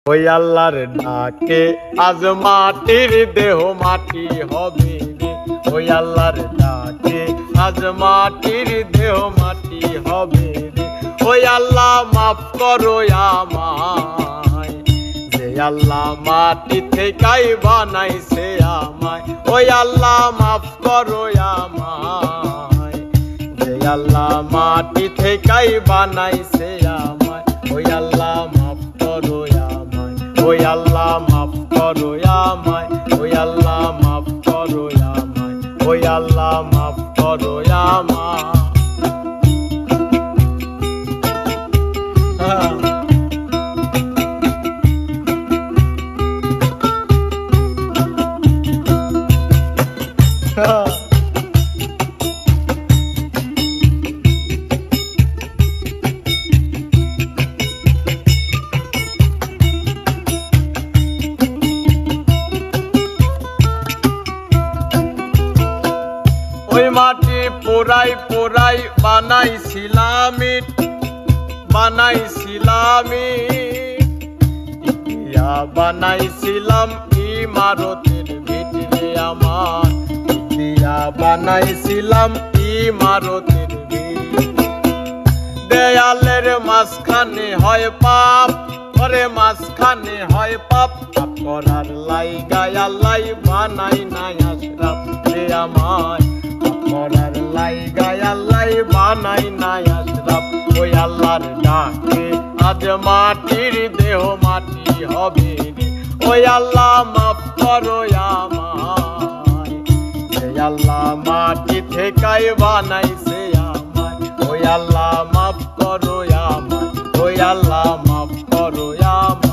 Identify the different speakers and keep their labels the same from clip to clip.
Speaker 1: ওই আল্লাহর ডাকে আজ মাটির দেহ মাটি হবে রে। ওই আল্লাহর ডাকে আজ মাটির দেহ মাটি হবে রে। ওই আল্লাহ মাফ করো আমায়, যে আল্লাহ মাটি থেকেই বানাইছে আমায়। ওই আল্লাহ মাফ করো আমায়, যে আল্লাহ মাটি থেকেই বানাইছে আমায়। ওই আল্লাহ মাফ করো আমায়, ওই আল্লাহ মাফ করো আমায়, ওই আল্লাহ মাফ করো আমায়, ওই আল্লাহ মাফ করো আমায়। ওই মাটি পোড়াই পোড়াই বানাইছিলাম ইট, বানাইছিলাম ইয়া বানাইছিলাম ইমারতের ভিতরে আমার, দিয়া বানাইছিলাম ইমারতের ভিতরে। দেয়ালের মাঝখানে হয় পাপ, ঘরে মাঝখানে হয় পাপ, পাপ করার লাইগায় আল্লাহ বানাই নাই আশরাফ রে আমায়। করার লাইগায় আল্লাহ বানাই নাই আশরাফ। ওই আল্লাহর ডাকে আজ মাটির দেহ মাটি হবে রে। ওই আল্লাহ মাফ করো আমায়, যে আল্লাহ মাটি থেকেই বানাইছে আমায়। ওই আল্লাহ মাফ করো আমায়, ওই আল্লাহ মাফ করো আমায়।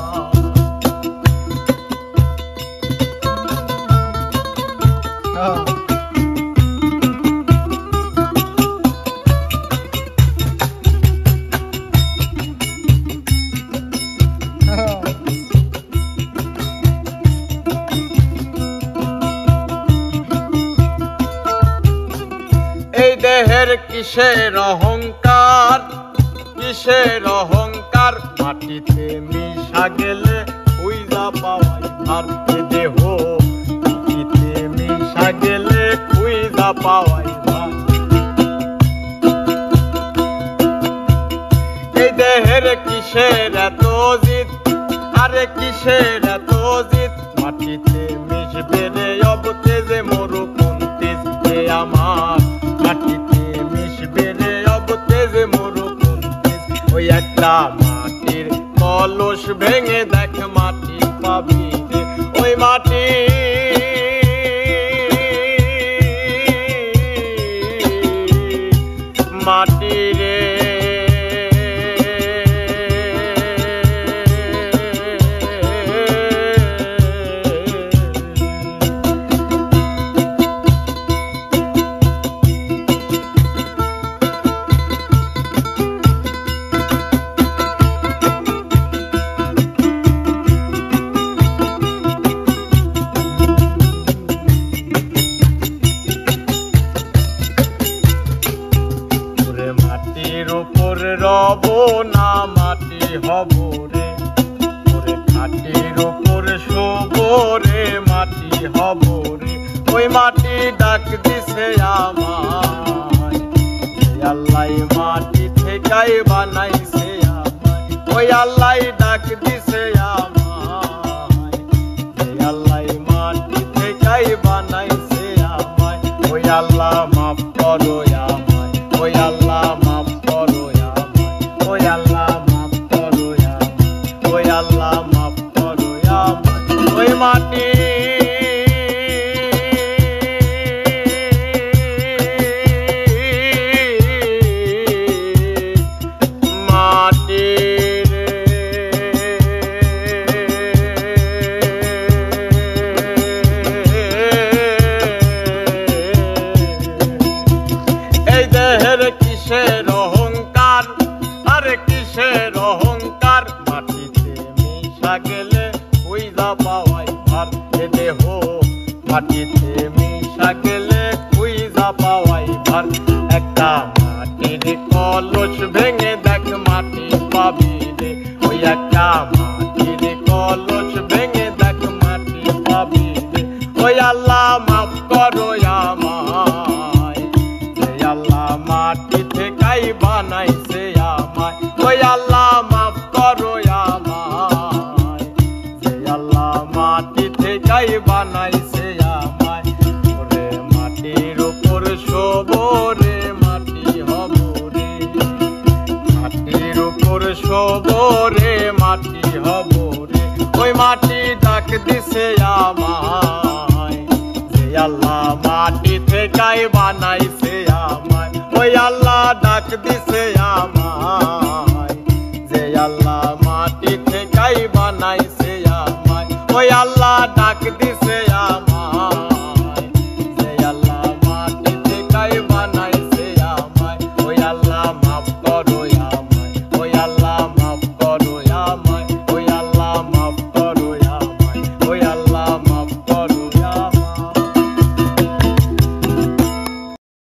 Speaker 1: এই দেহের কিসের অহংকার, কিসের অহংকার, মাটিতে মিশা গেলে খুঁজা পাওয়াই ভার। এ দেহ মাটিতে মিশা গেলে খুঁজা পাওয়াই ভার। এই দেহের কিসের এত জিদ, আরে কিসের এত জিদ, মাটিতে মিশবে রে অবতেজে মরু কোন তেজ রে আমার। মাটিতে মিশবে রে অবতেজে মরু কোন তেজ। ওই একটা মাটির কলস ভেঙে দেখ মাটি পাবি রে। ওই মাটি মাটি রে রব না মাটি হব রে। ওরে মাটির উপর শোব রে, মাটি হব রে। ওই মাটি ডাক দিছে আমায়, আল্লাহ মাটি থেকেই বানাইছে আমায়। ওই আল্লাহ ডাক দিছে আমায়, আল্লাহ মাটি থেকেই বানাইছে আমায়। ওই আল্লাহ মাফ করো আমায়, ওই আল্লাহ মাফ করো আমায়, ওই আল্লাহ মাফ করো আমায়, ওই আল্লাহ মাফ করো আমায়। ওই মাটি মাটি রে। এই দেহের কিসের অহংকার, আরে কিসের অহংকার, মাটিতে মিশা গেলে খুঁজা পাওয়াই ভার। এ দেহ মাটিতে মিশা গেলে খুঁজা পাওয়াই ভার। একটা মাটির কলস ভেঙে দেখ মাটি পাবি রে। ওই একটা মাটির বানাইছে আমায়। ওরে মাটির উপর শোব রে মাটি হব রে, মাটির উপর শোব রে মাটি হব রে। ওই মাটি ডাক দিছে আমায়, যে আল্লাহ মাটি থেকেই বানাইছে আমায়। ওই আল্লাহ ডাক দিছে আমায়, যে আল্লাহ মাটি থেকেই বানাইছে আমায়। ওই আল্লাহ ডাক দিছে আমায়।